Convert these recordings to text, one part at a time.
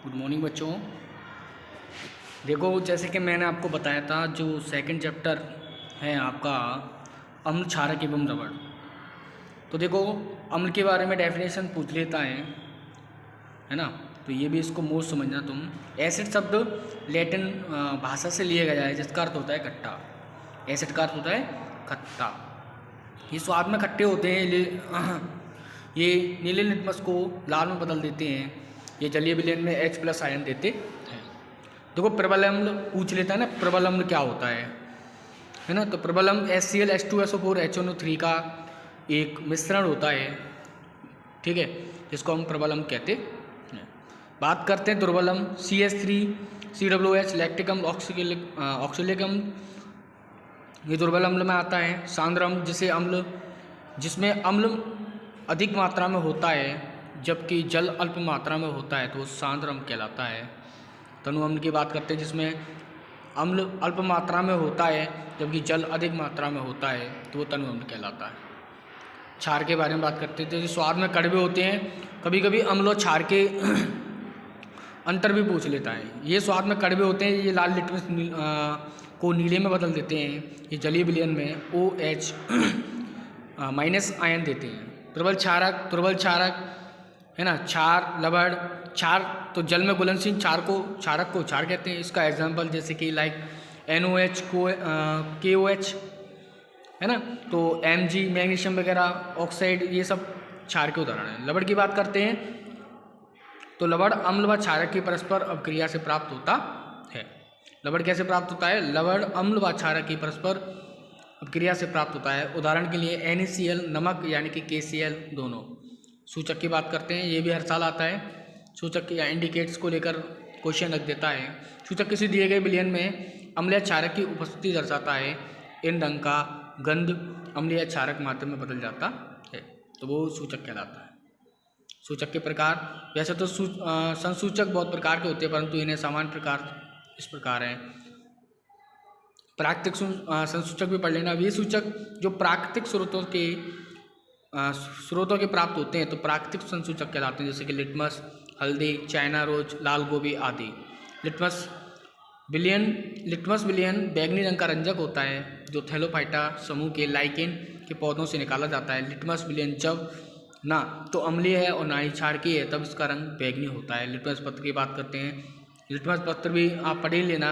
Good morning बच्चों। देखो, जैसे कि मैंने आपको बताया था, जो सेकंड चैप्टर है आपका अम्ल, क्षारक एवं रबड़। तो देखो, अम्ल के बारे में डेफिनेशन पूछ लेता है ना। तो ये भी इसको मोस्ट समझना तुम। एसिड शब्द लैटिन भाषा से लिया गया है, जिसका अर्थ होता है खट्टा। एसिड का अर्थ होता है खट्टा। ये स्वाद में खट्टे होते हैं। ये नीले लिटमस को लाल में बदल देते हैं। ये जलीय विलयन में H+ आयन देते हैं। देखो, प्रबल अम्ल पूछ लेता है ना, प्रबल अम्ल क्या होता है ना। तो प्रबल अम्ल HCl H2SO4 HNO3 का एक मिश्रण होता है, ठीक है, जिसको हम प्रबल अम्ल कहते हैं। बात करते हैं दुर्बल अम्ल, CH3 COOH लैक्टिक अम्ल ऑक्सैलिक अम्ल। ये दुर्बल अम्ल में आता है। सांद्र अम्ल जिसमें अम्ल अधिक मात्रा में होता है जबकि जल अल्प मात्रा में होता है, तो वो सांद्र अम्ल कहलाता है। तनु अम्ल की बात करते हैं, जिसमें अम्ल अल्प मात्रा में होता है जबकि जल अधिक मात्रा में होता है, तो वो तनु अम्ल कहलाता है। क्षार के बारे में बात करते थे, जो स्वाद में कड़वे होते हैं। कभी कभी अम्ल और क्षार के अंतर भी पूछ लेता है। ये स्वाद में कड़वे होते हैं, ये लाल लिटमस को नीले में बदल देते हैं। ये जलीय विलयन में OH- आयन देते हैं। प्रबल क्षारक है ना, क्षार, लवण। क्षार तो जल में घुलनशील क्षारक को क्षार कहते हैं। इसका एग्जाम्पल जैसे कि लाइक NOH को KOH है ना। तो Mg, मैग्नीशियम वगैरह, ऑक्साइड, ये सब क्षार के उदाहरण हैं। लवण की बात करते हैं, तो लवण अम्ल व क्षारक की परस्पर अभिक्रिया से प्राप्त होता है। लवण कैसे प्राप्त होता है? लवण अम्ल व क्षारक की परस्पर अभिक्रिया से प्राप्त होता है। उदाहरण के लिए NaCl, नमक यानी कि KCl दोनों। सूचक की बात करते हैं, ये भी हर साल आता है। सूचक या इंडिकेट्स को लेकर क्वेश्चन रख देता है। सूचक किसी दिए गए विलयन में अम्ल या क्षारक की उपस्थिति दर्शाता है। इन रंग का गंध अम्ल या क्षारक माध्यम में बदल जाता है, तो वो सूचक कहलाता है। सूचक के प्रकार, वैसे तो संसूचक बहुत प्रकार के होते हैं, परंतु इन्हें सामान्य प्रकार इस प्रकार हैं। प्राकृतिक संसूचक भी पढ़ लेना। वे सूचक जो प्राकृतिक स्रोतों के प्राप्त होते हैं, तो प्राकृतिक संसूचक कहलाते हैं, जैसे कि लिटमस, हल्दी, चाइना रोज, लाल गोभी आदि। लिटमस विलयन बैगनी रंग का रंजक होता है, जो थैलोफाइटा समूह के लाइकेन के पौधों से निकाला जाता है। लिटमस विलयन जब ना तो अम्लीय है और ना ही क्षारकीय है, तब इसका रंग बैगनी होता है। लिटमस पत्र की बात करते हैं। लिटमस पत्र भी आप पढ़ ही लेना,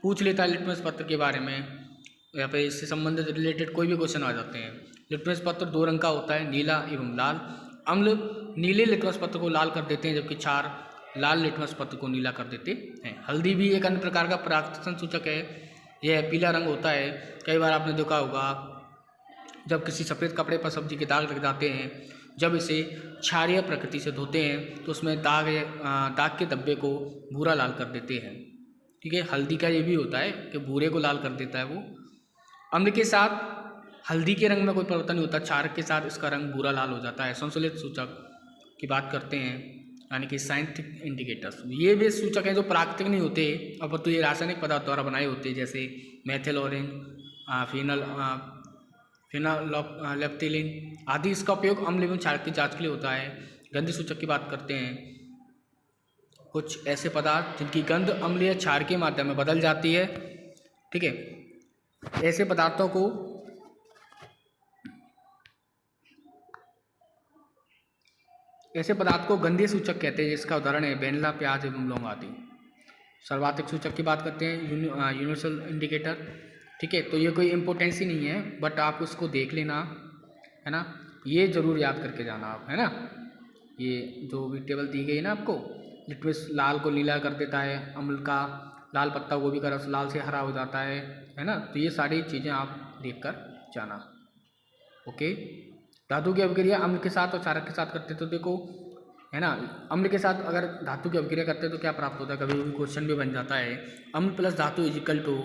पूछ लेता है लिटमस पत्र के बारे में, या फिर इससे संबंधित रिलेटेड कोई भी क्वेश्चन आ जाते हैं। लिटमस पत्र 2 रंग का होता है, नीला एवं लाल। अम्ल नीले लिटमस पत्र को लाल कर देते हैं, जबकि क्षार लाल लिटमस पत्र को नीला कर देते हैं। हल्दी भी एक अन्य प्रकार का प्राकृतिक संसूचक है। यह पीला रंग होता है। कई बार आपने देखा होगा, जब किसी सफ़ेद कपड़े पर सब्जी के दाग लग जाते हैं, जब इसे क्षारीय प्रकृति से धोते हैं, तो उसमें दाग के धब्बे को भूरा लाल कर देते हैं। ठीक है, हल्दी का ये भी होता है कि भूरे को लाल कर देता है वो। अम्ल के साथ हल्दी के रंग में कोई परिवर्तन नहीं होता, क्षारक के साथ इसका रंग भूरा लाल हो जाता है। संश्लेषित सूचक की बात करते हैं, यानी कि साइंटिफिक इंडिकेटर्स। ये वे सूचक हैं जो प्राकृतिक नहीं होते, और तो ये रासायनिक पदार्थ द्वारा बनाए होते हैं, जैसे मेथिल ऑरेंज, फिनालेप्थिलीन आदि। इसका उपयोग अम्ल एवं क्षारक की जांच के लिए होता है। गंध सूचक की बात करते हैं, कुछ ऐसे पदार्थ जिनकी गंध अम्ल या क्षार के माध्यम में बदल जाती है। ठीक है, ऐसे पदार्थों को गंधीय सूचक कहते हैं, जिसका उदाहरण है वेनिला, प्याज एवं लौंग आदि। सर्वाधिक सूचक की बात करते हैं, यूनिवर्सल इंडिकेटर। ठीक है, तो ये कोई इम्पोर्टेंस ही नहीं है, बट आप उसको देख लेना, है ना। ये जरूर याद करके जाना आप, है ना। ये जो भी टेबल दी गई है ना आपको, लिटमस लाल को नीला कर देता है, अम्ल का लाल पत्ता गोभी का रस लाल से हरा हो जाता है ना। तो ये सारी चीज़ें आप देख कर जाना। ओके, धातु की अभिक्रिया अम्ल के साथ और क्षारक के साथ करते, तो देखो, है ना, अम्ल के साथ अगर धातु की अभिक्रिया करते हैं तो क्या प्राप्त होता है, कभी कभी क्वेश्चन भी बन जाता है। अम्ल प्लस धातु इजिकल टू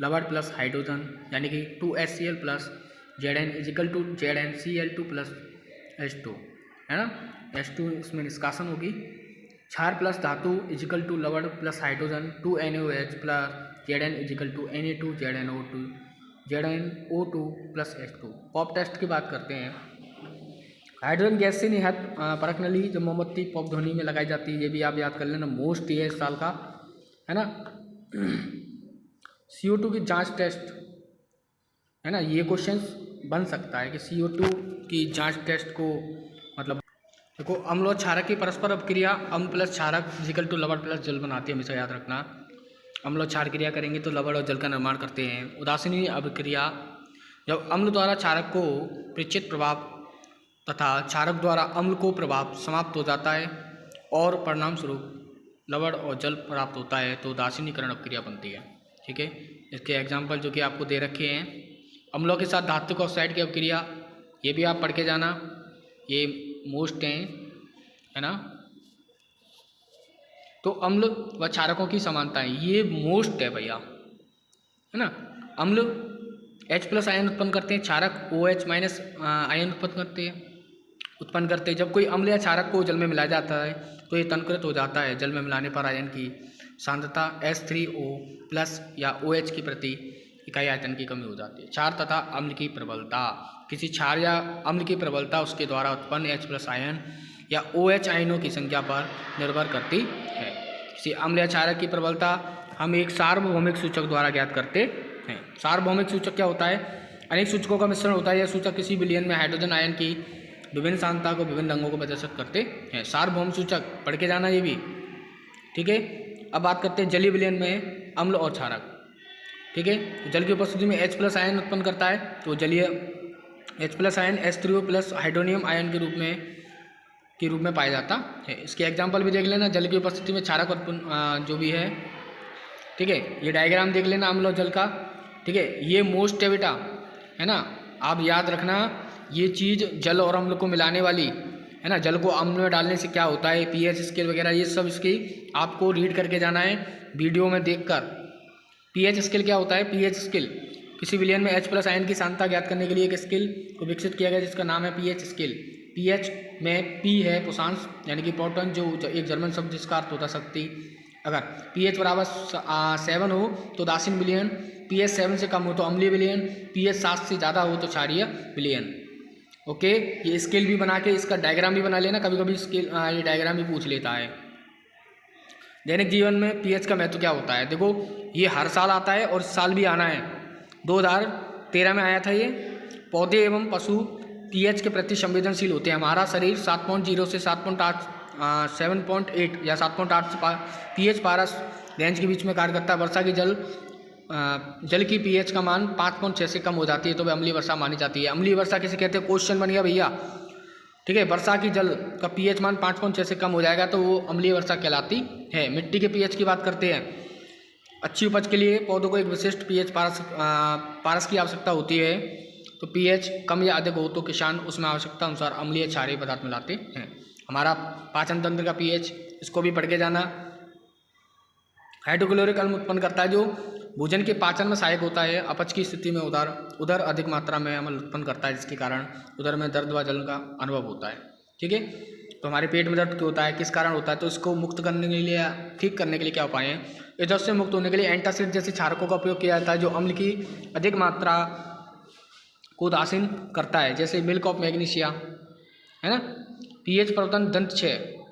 लवण प्लस हाइड्रोजन, यानी कि 2HCl plus Zn equal to ZnCl2 plus H2, है ना। H2 इसमें निष्कासन होगी। क्षार प्लस धातु इजिकल टू लवण plus hydrogen 2NaOH plus Zn equal to Na2 ZnO2 plus H2। Pop test की बात करते हैं, हाइड्रोजन गैस से निहत परख नली जो मोमबत्ती पॉप ध्वनि में लगाई जाती है, ये भी आप याद कर लेना, मोस्ट ये इस साल का है ना। CO2 की जांच टेस्ट है ना, ये क्वेश्चन बन सकता है कि CO2 की जांच टेस्ट को मतलब देखो, अम्ल और क्षारक की परस्पर अभिक्रिया, अम्ल प्लस क्षारक इक्वल टू लवण प्लस जल बनाती है, हमेशा याद रखना। अम्ल और क्षार क्रिया करेंगे तो लवण और जल का निर्माण करते हैं। उदासीनी अभिक्रिया, जब अम्ल द्वारा क्षारक को पृच्छित प्रभाव तथा क्षारक द्वारा अम्ल को प्रभाव समाप्त हो जाता है और परिणाम स्वरूप लवण और जल प्राप्त होता है, तो उदासीनीकरण अभिक्रिया बनती है। ठीक है, इसके एग्जाम्पल जो कि आपको दे रखे हैं, अम्लों के साथ धात्विक ऑक्साइड की अभिक्रिया, ये भी आप पढ़ के जाना, ये मोस्ट हैं है ना। तो अम्ल व क्षारकों की समानताएं, ये मोस्ट है भैया, है ना। अम्ल H+ आयन उत्पन्न करते हैं, क्षारक OH- आयन उत्पन्न करते हैं। जब कोई अम्ल या क्षारक को जल में मिलाया जाता है तो ये तनकृत हो जाता है। जल में मिलाने पर आयन की सांद्रता H3O+ या OH की प्रति इकाई आयतन की कमी हो जाती है। क्षार तथा अम्ल की प्रबलता, किसी क्षार या अम्ल की प्रबलता उसके द्वारा उत्पन्न H+ आयन या OH आयनों की संख्या पर निर्भर करती है। किसी अम्ल या क्षारक की प्रबलता हम एक सार्वभौमिक सूचक द्वारा ज्ञात करते हैं। सार्वभौमिक सूचक क्या होता है? अनेक सूचकों का मिश्रण होता है। यह सूचक किसी विलयन में हाइड्रोजन आयन की विभिन्न सांद्रता को विभिन्न रंगों को प्रदर्शित करते हैं। सार्वभौमिक सूचक पढ़ के जाना ये भी, ठीक है। अब बात करते हैं जलीय विलयन में अम्ल और क्षारक, ठीक है। तो जल की उपस्थिति में H+ आयन उत्पन्न करता है, तो जलीय H+ ion H3O+ hydronium ion के रूप में पाया जाता है। इसके एग्जाम्पल भी देख लेना। जल की उपस्थिति में क्षारक उत्पन्न जो भी है, ठीक है। ये डायग्राम देख लेना अम्ल और जल का, ठीक है। ये मोस्ट है बेटा, है ना। आप याद रखना ये चीज़, जल और अम्ल को मिलाने वाली, है ना। जल को अम्ल में डालने से क्या होता है, pH स्केल वगैरह, ये सब इसकी आपको रीड करके जाना है वीडियो में देखकर। pH स्केल क्या होता है? pH स्केल किसी विलयन में H+ आयन की सांद्रता ज्ञात करने के लिए एक स्केल को विकसित किया गया जिसका नाम है pH स्केल। pH में P है पोषांश, यानी कि प्रोटॉन, जो एक जर्मन शब्द जिसका अर्थ होता शक्ति। अगर pH बराबर 7 हो तो उदासीन विलयन, pH 7 से कम हो तो अम्लीय विलयन, pH 7 से ज़्यादा हो तो क्षारीय विलयन। ओके, ये स्केल भी बना के इसका डायग्राम भी बना लेना, कभी कभी स्केल ये डायग्राम भी पूछ लेता है। दैनिक जीवन में pH का महत्व क्या होता है? देखो, ये हर साल आता है और इस साल भी आना है। 2013 में आया था ये। पौधे एवं पशु pH के प्रति संवेदनशील होते हैं। हमारा शरीर 7.0 से 7.8 या 7.8 pH पारस रेंज के बीच में कार्य करता है। वर्षा की जल की pH का मान 5.6 से कम हो जाती है तो वह अम्लीय वर्षा मानी जाती है। अम्लीय वर्षा किसे कहते हैं? क्वेश्चन बन गया भैया, ठीक है। वर्षा की जल का pH मान 5.6 से कम हो जाएगा तो वो अम्लीय वर्षा कहलाती है। मिट्टी के pH की बात करते हैं। अच्छी उपज के लिए पौधों को एक विशिष्ट pH पारस की आवश्यकता होती है, तो pH कम या अधिक हो तो किसान उसमें आवश्यकता अनुसार अम्लीय क्षारीय पदार्थ मिलाते हैं। हमारा पाचन तंत्र का pH, इसको भी पढ़ के जाना। हाइड्रोक्लोरिक अम्ल उत्पन्न करता है जो भोजन के पाचन में सहायक होता है। अपच की स्थिति में उधर अधिक मात्रा में अम्ल उत्पन्न करता है, जिसके कारण उधर में दर्द व जलन का अनुभव होता है, ठीक है। तो हमारे पेट में दर्द क्यों होता है, किस कारण होता है, तो इसको मुक्त करने के लिए, ठीक करने के लिए क्या उपाय हैं? इधर से मुक्त होने के लिए एंटासिड जैसे क्षारकों का उपयोग किया जाता है जो अम्ल की अधिक मात्रा को उदासीन करता है, जैसे मिल्क ऑफ मैग्नीशिया, है ना। pH प्रवर्तन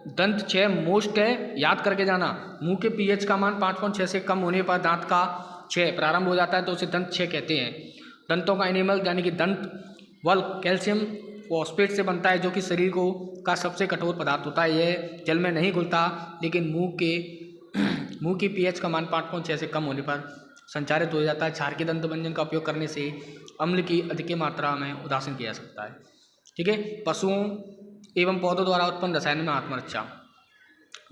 दंत 6 मोस्ट है, याद करके जाना। मुंह के pH का मान 5.6 से कम होने पर दांत का 6 प्रारंभ हो जाता है तो उसे दंत 6 कहते हैं। दंतों का एनिमल यानी कि दंत वल कैल्शियम फॉस्फेट से बनता है जो कि शरीर का सबसे कठोर पदार्थ होता है। यह जल में नहीं घुलता, लेकिन मुंह की pH का मान 5.6 से कम होने पर संचारित हो जाता है। क्षारकीय दंत मंजन का उपयोग करने से अम्ल की अधिक मात्रा में उदासीन किया जा सकता है, ठीक है। पशुओं एवं पौधों द्वारा उत्पन्न रसायन में आत्मरक्षा,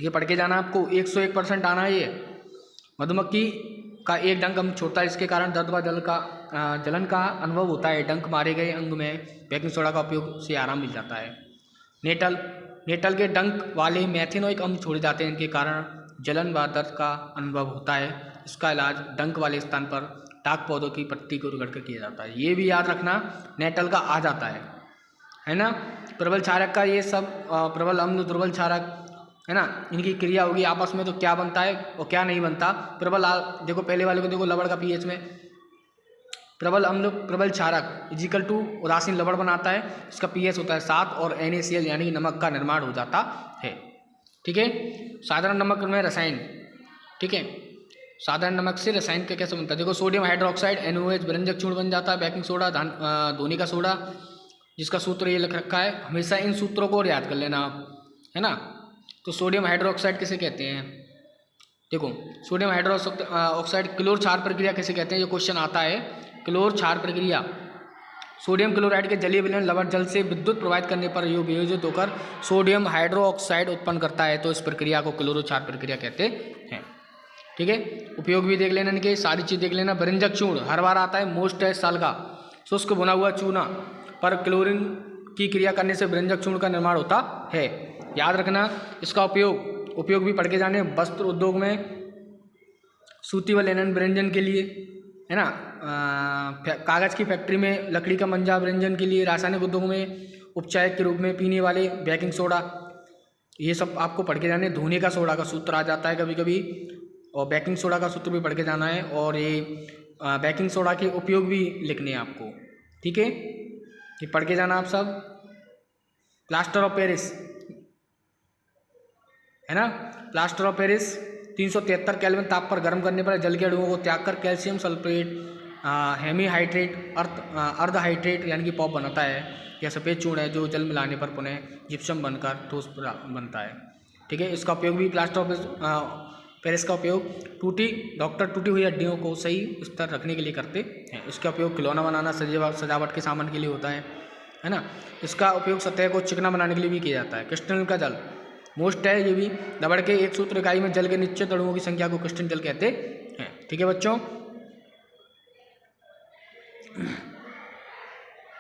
ये पढ़ के जाना आपको। 101% आना है ये। मधुमक्खी का एक डंक अम्ल छोड़ता है, इसके कारण दर्द व जलन का अनुभव होता है। डंक मारे गए अंग में बेकिंग सोडा का उपयोग से आराम मिल जाता है। नेटल के डंक वाले मैथिनोइक अम्ल छोड़े जाते हैं, इनके कारण जलन व दर्द का अनुभव होता है। इसका इलाज डंक वाले स्थान पर टाक पौधों की पत्ती को रगड़ कर किया जाता है। ये भी याद रखना, नेटल का आ जाता है ना। प्रबल क्षारक का ये सब, प्रबल अम्ल, दुर्बल क्षारक, है ना, इनकी क्रिया होगी आपस में तो क्या बनता है और क्या नहीं बनता। देखो पहले वाले को देखो, लवण का pH में प्रबल अम्ल प्रबल क्षारक इजिकल टू उदासीन लवण बनाता है, इसका pH होता है 7 और NaCl यानी कि नमक का निर्माण हो जाता है। ठीक है, साधारण नमक में रसायन। ठीक है, साधारण नमक से रसायन का कैसे बनता है? देखो सोडियम हाइड्रोक्साइड NaOH व्यंजक चूर्ण बन जाता है, बेकिंग सोडा धोनी का सोडा, जिसका सूत्र ये लिख रखा है, हमेशा इन सूत्रों को याद कर लेना आप, है ना। तो सोडियम हाइड्रोक्साइड किसे कहते हैं? देखो सोडियम हाइड्रोक्साइड क्लोर क्षार प्रक्रिया किसे कहते हैं? ये क्वेश्चन आता है, क्लोर क्षार प्रक्रिया। सोडियम क्लोराइड के जलीय विलयन लवण जल से विद्युत प्रवाहित करने पर ये वियोजित होकर सोडियम हाइड्रोक्साइड उत्पन्न करता है, तो इस प्रक्रिया को क्लोरो क्षार प्रक्रिया कहते हैं। ठीक है, उपयोग भी देख लेना, इनके सारी चीज़ देख लेना। व्यंजक चूर्ण हर बार आता है, मोस्ट है साल का शुष्क भुना हुआ चूना पर क्लोरीन की क्रिया करने से व्यंजक चूर्ण का निर्माण होता है, याद रखना। इसका उपयोग भी पढ़ के जाने, वस्त्र उद्योग में सूती व लिनन व्यंजन के लिए, है ना, कागज़ की फैक्ट्री में लकड़ी का मंजा व्यंजन के लिए, रासायनिक उद्योग में उपचायक के रूप में पीने वाले बेकिंग सोडा, ये सब आपको पढ़ के जाने। धोने का सोडा का सूत्र आ जाता है कभी कभी, और बेकिंग सोडा का सूत्र भी पढ़ के जाना है, और ये बेकिंग सोडा के उपयोग भी लिखने हैं आपको। ठीक है, ये पढ़ के जाना आप सब। प्लास्टर ऑफ पेरिस, है ना, प्लास्टर ऑफ पेरिस 373 केल्विन ताप पर गर्म करने पर जल के अणुओं को त्याग कर कैल्शियम सल्फेट हेमी हाइड्रेट अर्ध हाइड्रेट यानी कि पॉप बनाता है। यह सफ़ेद चूर्ण है जो जल मिलाने पर पुनः जिप्सम बनकर ठोस बनता है। ठीक है, इसका उपयोग भी प्लास्टर ऑफ पेरिस का उपयोग डॉक्टर टूटी हुई हड्डियों को सही स्तर रखने के लिए करते हैं। इसका उपयोग खिलौना बनाना, सजावट के सामान के लिए होता है ना। इसका उपयोग सतह को चिकना बनाने के लिए भी किया जाता है। क्रिस्टल का जल मोस्ट है ये भी, रबड़ के एक सूत्र इकाई में जल के निश्चित अणुओं की संख्या को क्रिस्टल जल कहते हैं। ठीक है बच्चों।